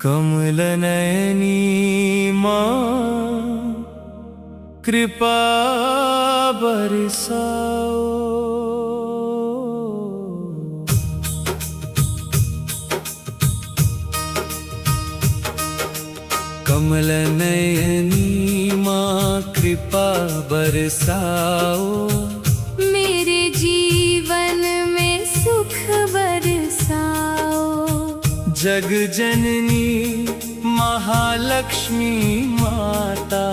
कमलनयनी माँ कृपा बरसाओ। कमलनयनी माँ कृपा बरसाओ, मेरे जीवन में सुख बरसाओ। जग जननी महालक्ष्मी माता,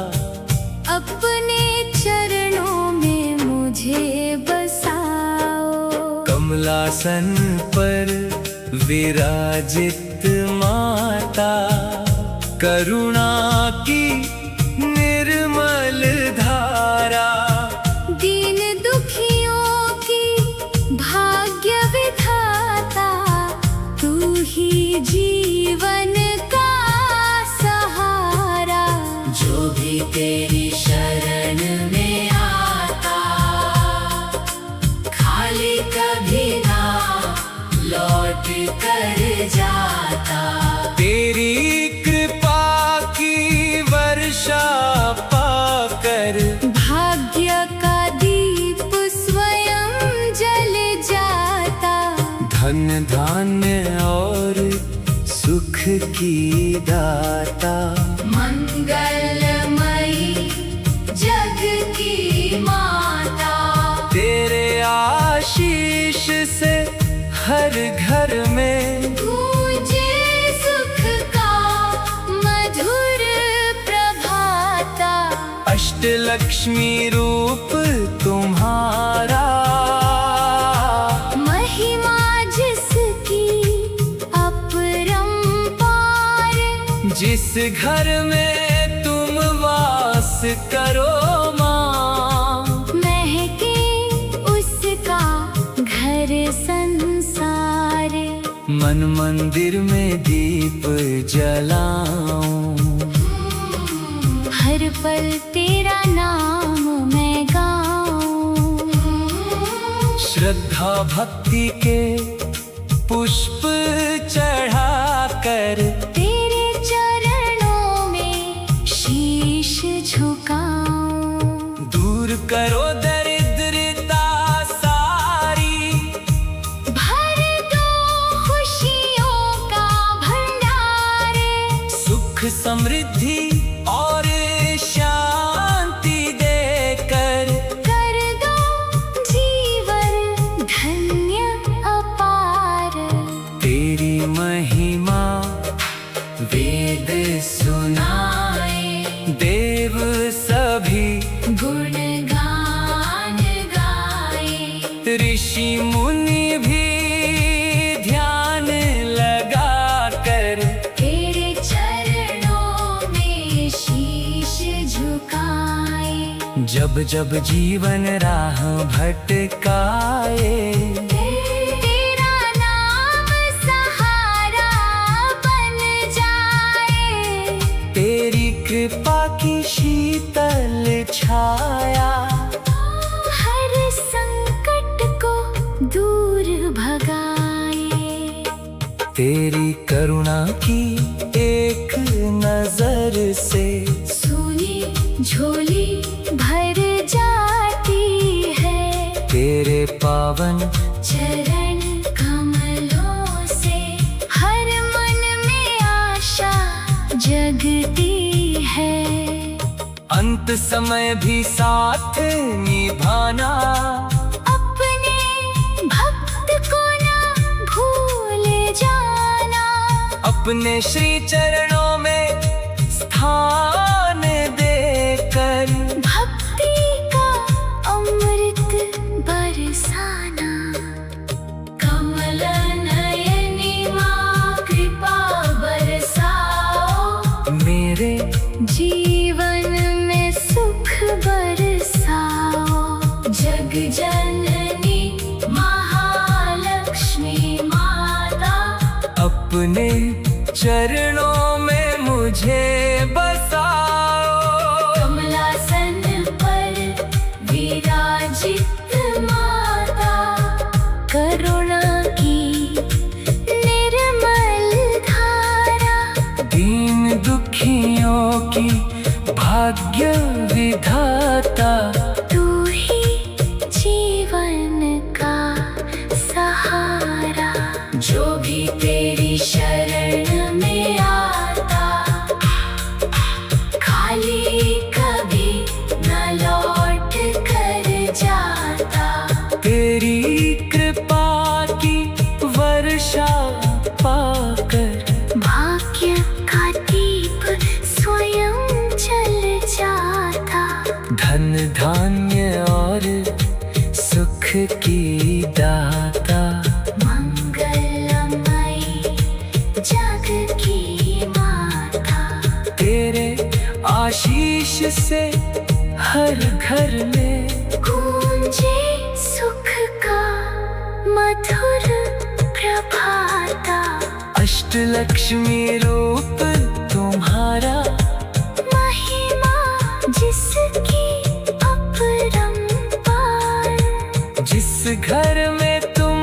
अपने चरणों में मुझे बसाओ। कमलासन पर विराजित माता, करुणा की निर्मल धारा, दीन दुखियों की भाग्य विधाता, तू ही जीवन का सहारा। जो भी तेरी शरण में आता, खाली कभी ना लौट कर जाता। तेरी कृपा की वर्षा पाकर, भाग्य का दीप स्वयं जल जाता। धन धान्य और सुख की दाता, मंगलमयी जग की माता। तेरे आशीष से हर घर में गूंजे सुख का मधुर प्रभाता। अष्टलक्ष्मी रूप तुम्हारा, महिमा जिसकी अपरंपार। जिस घर में तुम वास करो माँ, महके उसका घर संसार। मन मंदिर में दीप जलाऊं, हर पल तेरा नाम मैं गाऊं। श्रद्धा भक्ति के पुष्प चढ़ाकर, तेरे चरणों में शीश झुकाऊं। दूर करो दरिद्रता सारी, भर दो खुशियों का भंडार। सुख समृद्धि और शांति देकर, कर दो जीवन धन्य अपार। तेरी महिमा वेद सुनाए, देव सभी गुणगान गाए। ऋषि मुनि भी ध्यान लगा कर, तेरे चरणों में शीश झुकाए। जब जब जीवन राह भटकाए, तेरा नाम सहारा बन जाए। तेरी कृपा की शीतल छाया, हर संकट को दूर भगाए। तेरी करुणा की एक नजर से सोनी झोली भर जाती है। तेरे पावन चरण कमलों से हर मन में आशा जगती है। अंत समय भी साथ निभाना, अपने भक्त को ना भूल जाना। अपने श्री चरणों में स्थान देकर, भक्ति का अमृत बरसाना। कमलनयनी माँ कृपा बरसाओ, मेरे जीवन में सुख बरसाओ। जग जननी महालक्ष्मी माता, अपने चरणों में मुझे बसाओ। कमलासन पर विराजित माता, करुणा की निर्मल धारा। की भाग्य विधाता। तू ही जीवन का सहारा, जो भी तेरी शरण में आता खाली कभी न लौट कर जाता। तेरी कृपा की वर्षा पाकर भाग्य का दीप स्वयं जल जाता। धन धान्य और सुख की दाता। मंगलमयी जग की माता, तेरे आशीष से हर घर में गूंजे सुख का मधुर प्रभाता। अष्टलक्ष्मी रूप तुम्हारा, महिमा जिसकी अपरंपार। जिस घर में तुम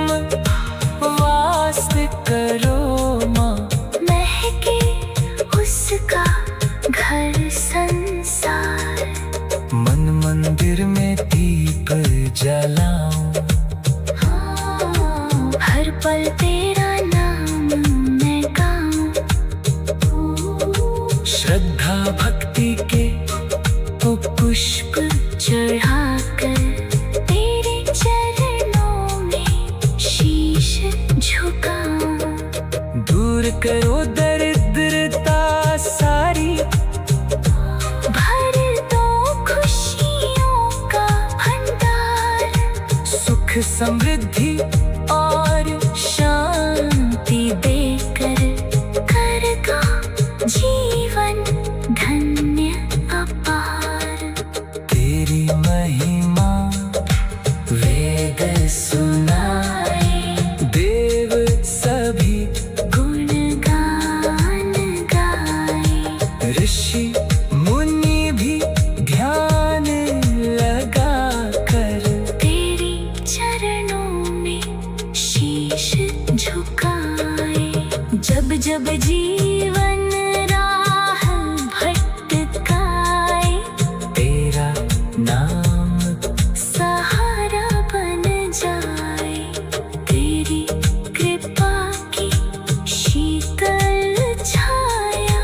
वास करो माँ, महके उसका घर संसार। मन मंदिर में दीप जलाऊं, हर पल तेरा नाम मैं गाऊं। श्रद्धा भक्ति के पुष्प चढ़ाकर तेरे चरणों में शीश झुकाऊं। दूर करो दरिद्रता सारी, भर दो खुशियों का भंडार। सुख समृद्धि और शांति देकर करगा जीवन धन्य अपार। तेरी महिमा वेद सुनाए, देव सभी गुणगान गाए। ऋषि मुनि भी ध्यान लगा कर तेरे चरणों में शीश झुकाए। जब जब जीवन राह भटकाए, तेरा नाम सहारा बन जाए। तेरी कृपा की शीतल छाया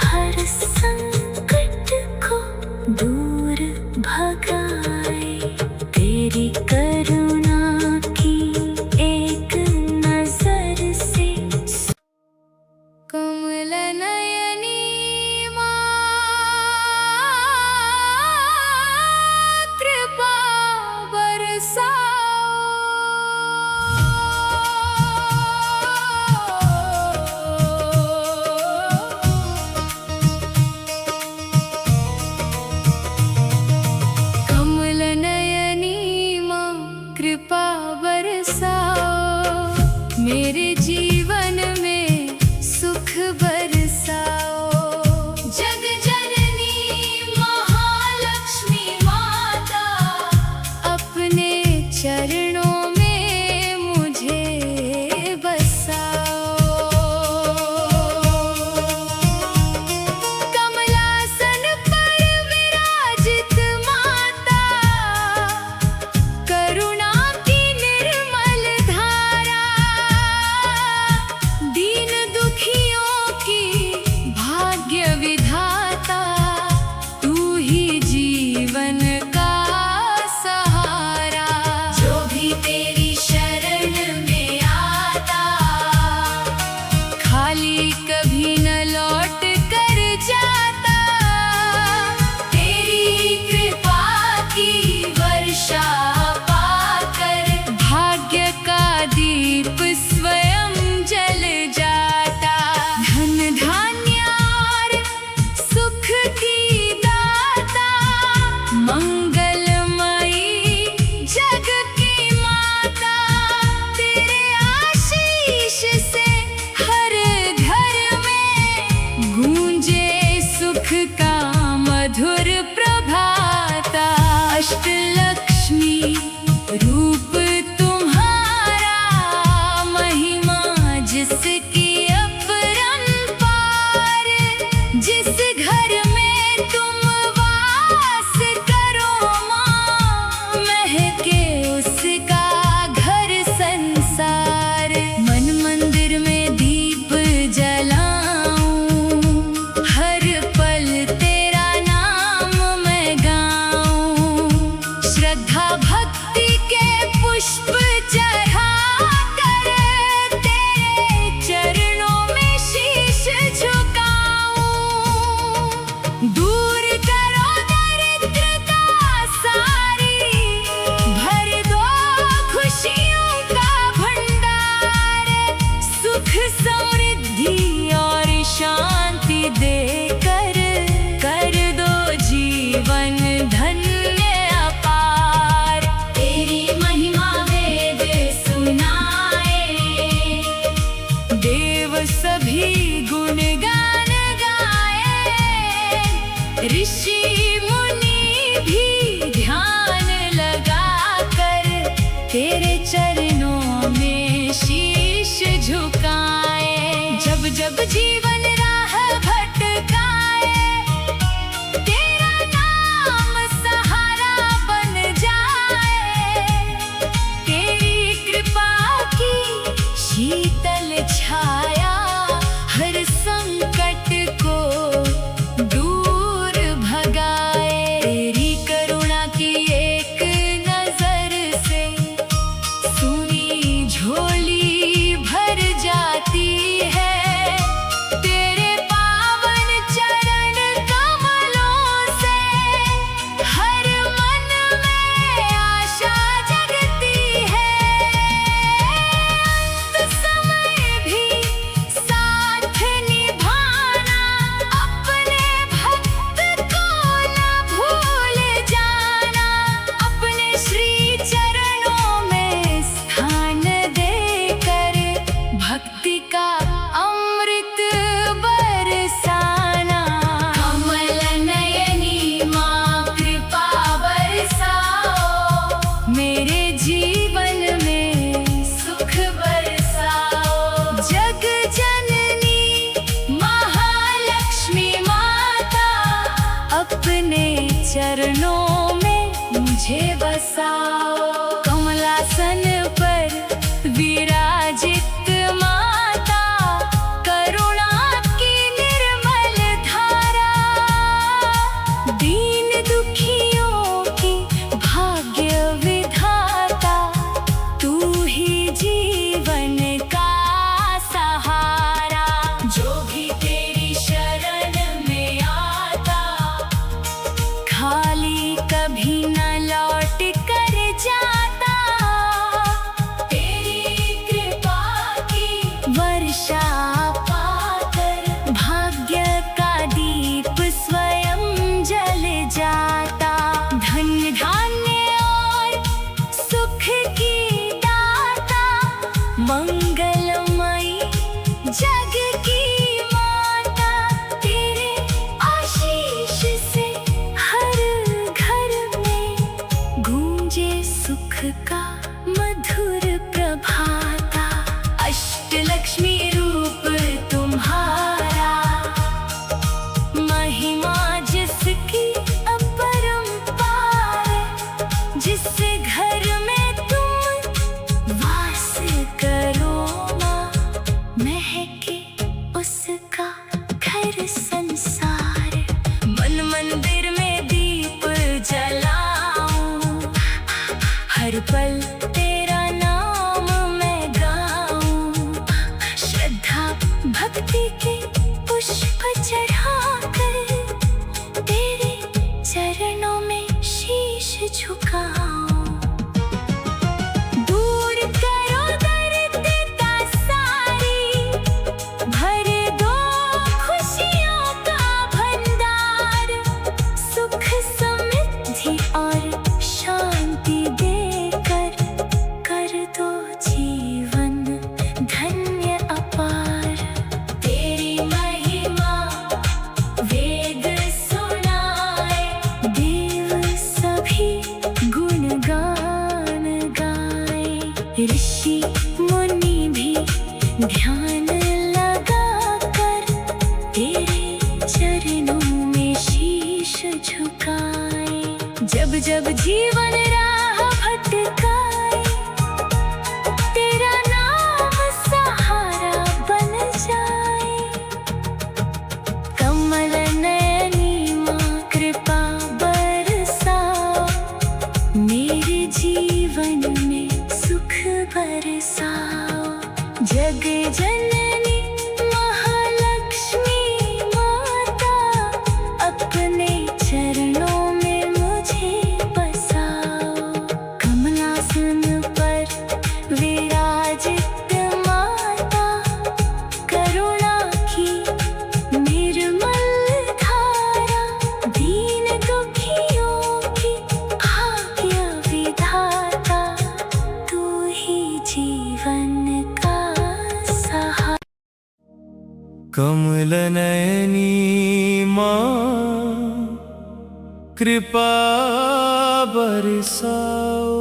हर संकट को दूर भगाए। तेरी करुणा की एक नजर से कमल नयनी माँ, कृपा बरसाओ। कमल नयनी माँ, कृपा बरसाओ। मेरे जीवन में सुख बरसाओ। जग जननी महालक्ष्मी माता, अपने चरणों में मुझे बसाओ। कमलासन पर विराजित माता, करुणा की निर्मल धारा। दीन दुखियों की भाग्य विधाता, तू ही जीवन का सहारा। जो भी तेरी शरण में आता खाली कभी न लौट कर जाता। तेरी कृपा की वर्षा पाकर भाग्य का दीप स्वयं जल जाता। धन धान्य और सुख की दाता, मंगलमयी जग की माता। तेरे आशीष से हर घर में गूंजे सुख का मधुर प्रभाता। अष्टलक्ष्मी रूप तुम्हारा, महिमा जिसकी अपरंपार। जिस घर में जब जीवन राह भटकाए, तेरा नाम सहारा बन जाए। तेरी कृपा की शीतल छाया हर संकट को दूर भगाए। तेरी करुणा की एक नजर से सुनी झोली भर जाती है। तेरे पावन चरण कमलों से हर मन में आशा जगती है। अंत समय भी साथ निभाना, अपने भक्त को न भूल जाना। अपने श्री चरणों में स्थान देकर भक्ति का अमृत बरसाना। कमल नयनी माँ कृपा बरसाओ, मेरे जीवन में सुख बरसाओ। जग जननी महालक्ष्मी माता, अपने चरणों में मुझे बसाओ। कमलासन पर विराजित माता, करुणा की निर्मल धारा। दीन दुखियों की भाग्य विधाता, तू ही जीवन का सहारा। जो भी तेरी शरण में आता, खाली कभी न लौट कर जाता। तेरी कृपा की वर्षा पाकर भाग्य का दीप स्वयं जल जाता। धन धान्य और सुख की दाता, मंगलमयी जग की माता। तेरे आशीष से हर घर में गूंजे सुख का मधुर प्रभाता। अष्टलक्ष्मी रूप तुम्हारा, महिमा जिसकी अपरंपार। जिस घर में तुम वास करो माँ, महके उसका घर संसार। मन मंदिर में दीप जलाऊं, हर पल तेरा नाम मैं गाऊं। श्रद्धा भक्ति के पुष्प चढ़ाकर, तेरे चरणों में शीश झुकाऊं। दूर करो दरिद्रता सारी, भर दो खुशियों का भंडार। सुख समृद्धि और शांति देकर कर दो जीवन धन्य अपार। तेरी महिमा वेद सुनाए, देव सभी गुणगान गाए। ऋषि मुनि भी ध्यान लगाकर, तेरे चरणों में शीश झुकाए। जब जब जीवन राह भटकाए, तेरा नाम सहारा बन जाए। कमल नयनी माँ कृपा बरसाओ, मेरे जीवन में सुख बरसाओ। जग जननी महालक्ष्मी माता, अपने चरणों में मुझे बसाओ। कमलासन पर विराजित माता, करुणा की निर्मल धारा। दीन दुखियों की भाग्य विधाता, तू ही जीवन का सहारा। कमल नयनी माँ कृपा बरसाओ।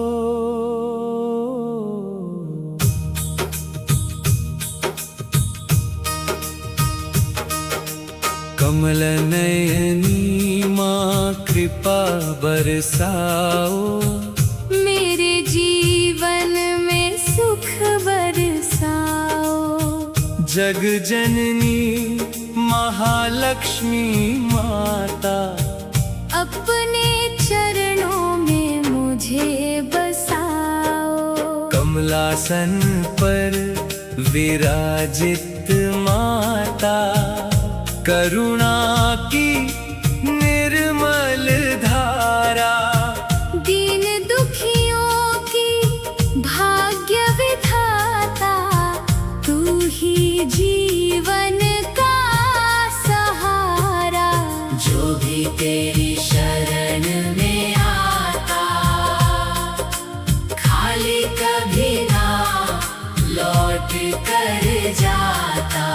कमल नयनी माँ कृपा बरसाओ, मेरे जीवन में सुख बरसाओ। जग जननी महालक्ष्मी माता, अपने चरणों में मुझे बसाओ। कमलासन पर विराजित माता, करुणा की निर्मल धारा, दीन दुखियों की भाग्य विधाता, तू ही जीवन का सहारा। जो भी तेरी शरण में आता, खाली कभी ना लौट कर जाता।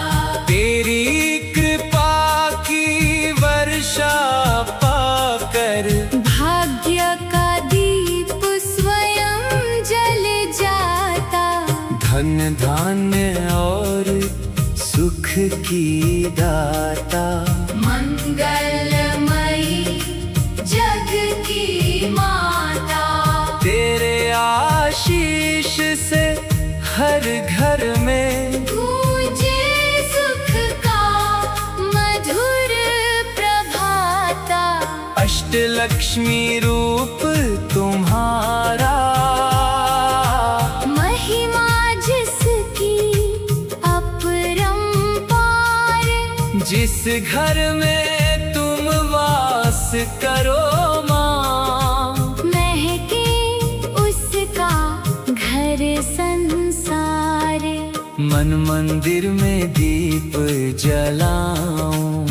तेरी कृपा की वर्षा पाकर, भाग्य का दीप स्वयं जल जाता। धन धान्य और सुख की दाता, मंगलमयी जग की माता। तेरे आशीष से हर घर में गूंजे सुख का मधुर प्रभाता। अष्टलक्ष्मी रूप तुम्हारा, महिमा जिसकी अपरंपार। जिस घर में तुम वास करो माँ, महके उसका घर संसार। मन मंदिर में दीप जलाऊं,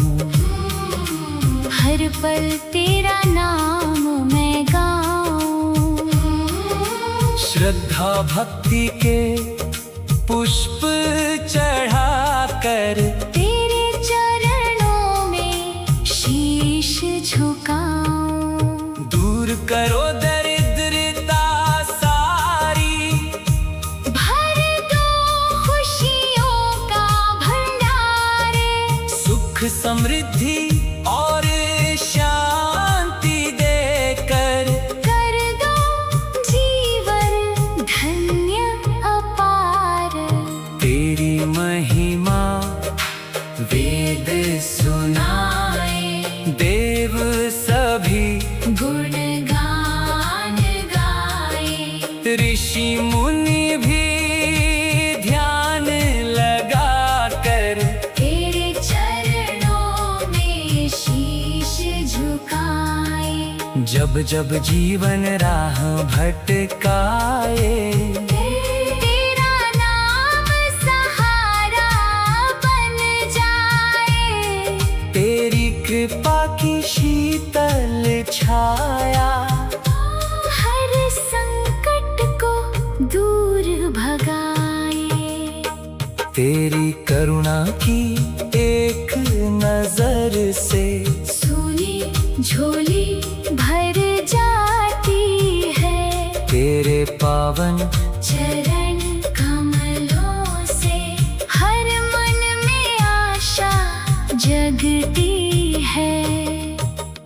हर पल तेरा नाम मैं गाऊं। श्रद्धा भक्ति के पुष्प चढ़ाकर, तेरे चरणों में शीश झुकाऊं। दूर करो दरिद्रता सारी, भर दो खुशियों का भंडार। सुख समृद्धि और शांति देकर, कर दो जीवन धन्य अपार। तेरी महिमा वेद सुनाए, देव सभी गुणगान गाए। ऋषि मुनि भी ध्यान लगा कर, तेरे चरणों में शीश झुकाए। जब जब जीवन राह भटकाए, तेरा नाम सहारा बन जाए। तेरी कृपा की शीतल छाया, हर संकट को दूर भगाए। तेरी करुणा की एक नजर से सोनी झोली भर जाती है। तेरे पावन चरण कमलों से हर मन में आशा जगती है।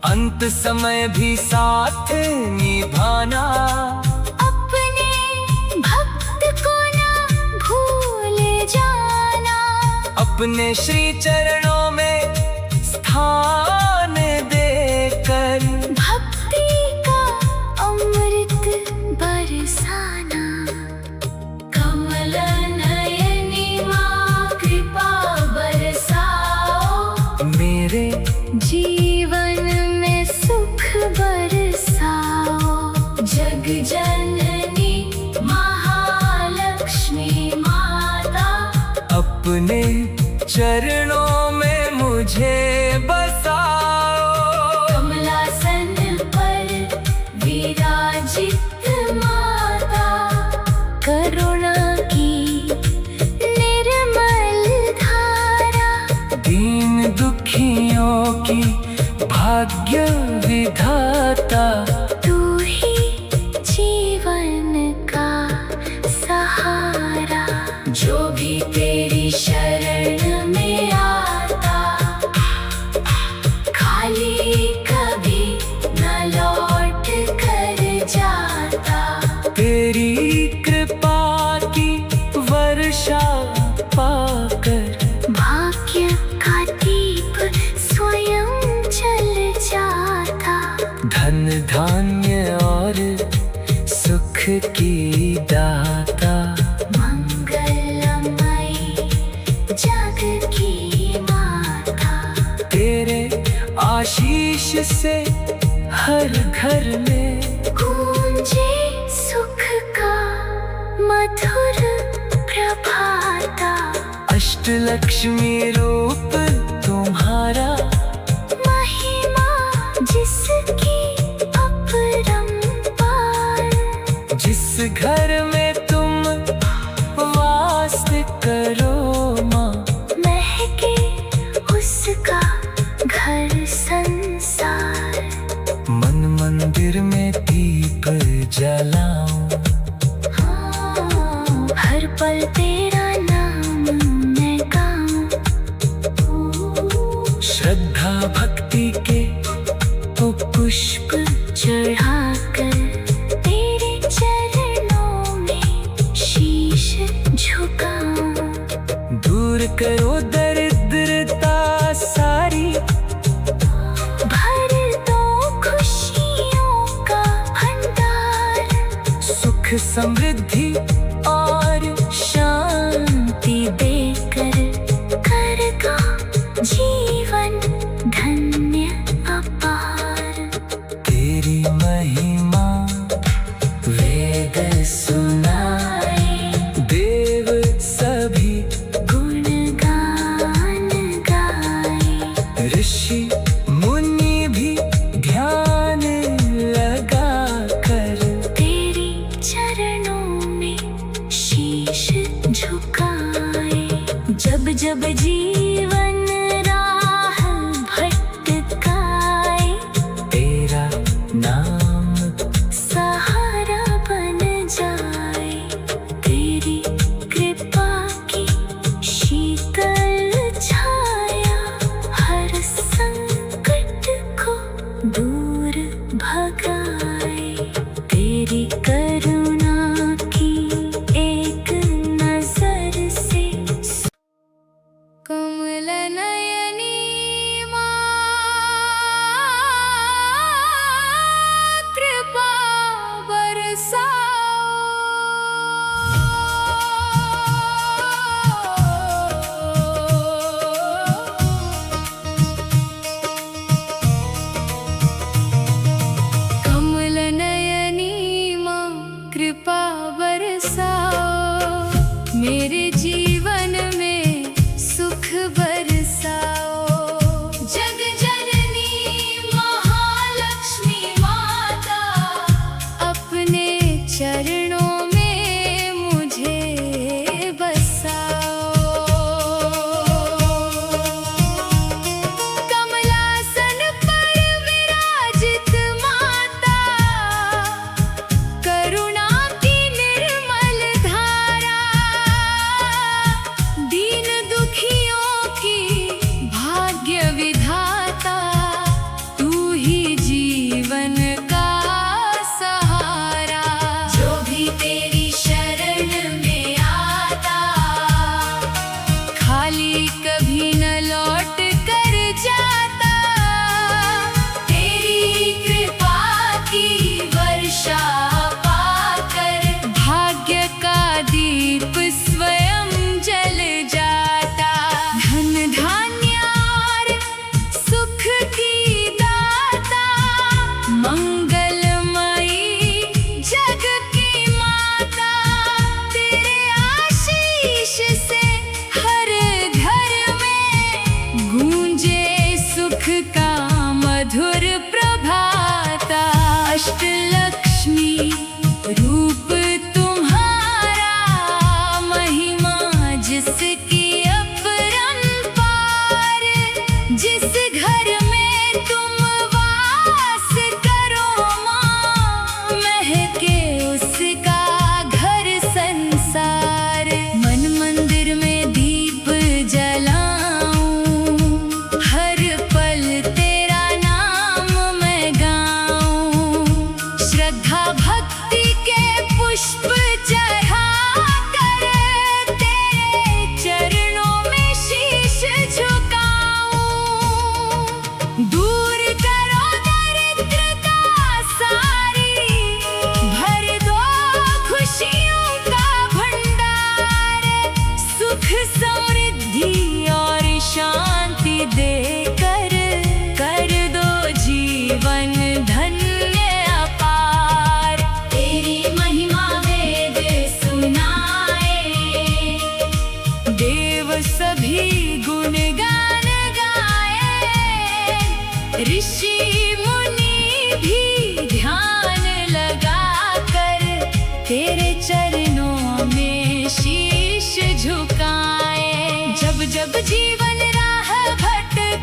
अंत समय भी साथ निभाना, अपने भक्त को ना भूल जाना। अपने श्री चरणों में स्थान देकर, भक्ति का अमृत बरसाना। कमल नयनी माँ कृपा बरसाओ, मेरे जीवन में सुख बरसाओ। जग जननी महालक्ष्मी माता। अपने चरणों में मुझे बसाओ। कमलासन पर विराजित माता, करुणा की निर्मल धारा। दीन दुखियों की भाग्य विधाता, तू ही जीवन का सहारा। जो भी तेरी शरण में आता, आशीष से हर घर में गूंजे सुख का मधुर प्रभाता। अष्टलक्ष्मी रूप तुम्हारा, महिमा जिसकी अपरंपार। जिस घर में तुम वास करो माँ, महके उसका घर संसार। मन मंदिर में दीप जलाऊं, हर पल तेरा नाम मैं गाऊं। श्रद्धा भक्ति के तो पुष्प चढ़ाकर तेरे चरणों में शीश झुकाऊं। दूर करो दरिद्रता सारी, भर दो खुशियों का भंडार। सुख समृद्धि और शांति देकर करेगा जीवन धन्य अपार। तेरी महिमा वेद सुनाए, देव सभी गुणगान गाए। ऋषि मुनि भी ध्यान लगा कर तेरे चरणों में शीश झुकाए। जब जब जीवन राह भटकाए, तेरा नाम सहारा बन जाए। तेरी कृपा की शीतल छाया हर संकट को दूर भगाए। तेरी करुणा की एक नजर से कमल नयनी कृपा बरसाओ। कमल नयनी माँ कृपा बरसाओ, मेरे जीवन में सुख बरसाओ। जग जननी महालक्ष्मी माता, अपने चरणों में मुझे बसाओ। कमलासन पर विराजित माता, करुणा की निर्मल धारा। दीन दुखियों की भाग्य विधाता, तू ही जीवन का सहारा। जो भी तेरी शरण में आता, खाली कभी न लौट कर जाता। तेरी कृपा की वर्षा पाकर भाग्य का दीप स्वयं जल जाता। धन धान्य और सुख की दाता, मंगलमयी जग की माता। तेरे आशीष से हर घर में गूंजे सुख का मधुर प्रभाता। अष्टलक्ष्मी रूप तुम्हारा, महिमा जिसकी अपरंपार।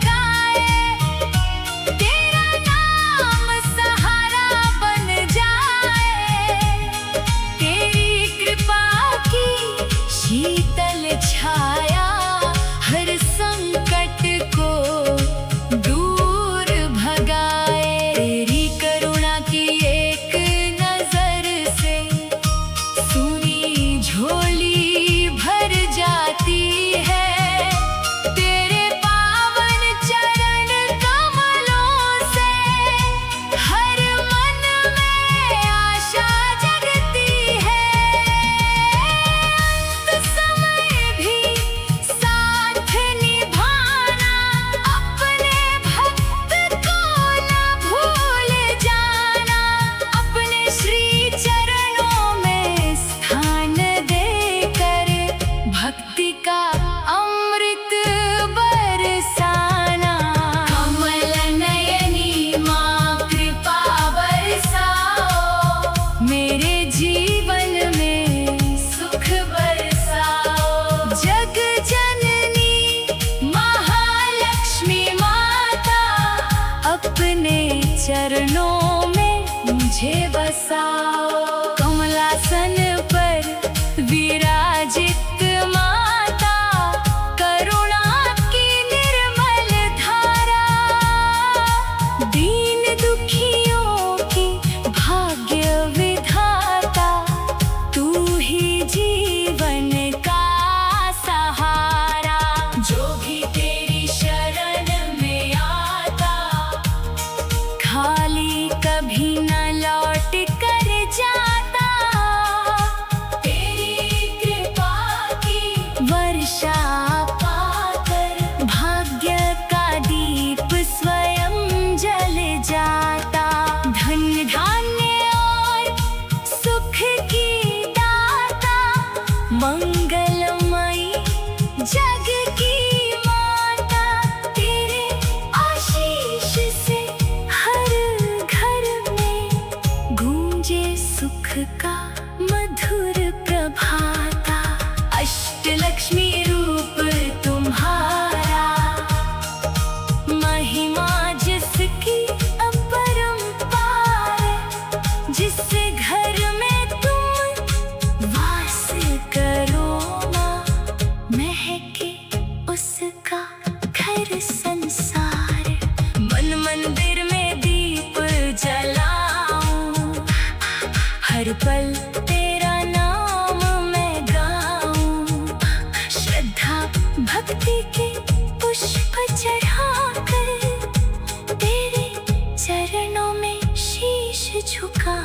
गाए, तेरा नाम सहारा बन जाए। तेरी कृपा की शीतल छाया हर संकट को दूर भगाए। तेरी करुणा की एक नजर से सुनी झोली भर जाती है। तेरे पावन चरण कमलों से हर मन में आशा जगती है। अंत समय भी साथ निभाना, अपने भक्त को न भूल जाना। अपने श्री चरणों में स्थान देकर भक्ति का अमृत बरसाना। कमल नयनी माँ कृपा बरसाओ, मेरे जीवन में सुख बरसाओ। जग जननी महालक्ष्मी माता, अपने चरणों में मुझे बसाओ। कमलासन पर विराजित माता, करुणा की निर्मल धारा। दीन दुखियों की भाग्य विधाता, तू ही जीवन का सहारा। जो भी तेरी शरण में आता, खाली कभी न लौट कर जाता। तेरी कृपा की वर्षा पाकर भाग्य का दीप स्वयं जल जाता। धन धान्य और सुख की दाता, मंगलमयी जग की माता। तेरे आशीष से हर घर में गूंजे सुख का मधुर प्रभाता। अष्टलक्ष्मी रूप तुम्हारा, महिमा जिसकी अपरंपार। जिस घर में तुम वास करो माँ, महके उसका घर संसार। मन मंदिर में दीप जलाऊं, हर पल तेरा नाम मैं गाऊं। श्रद्धा भक्ति के पुष्प चढ़ाकर तेरे चरणों में शीश झुका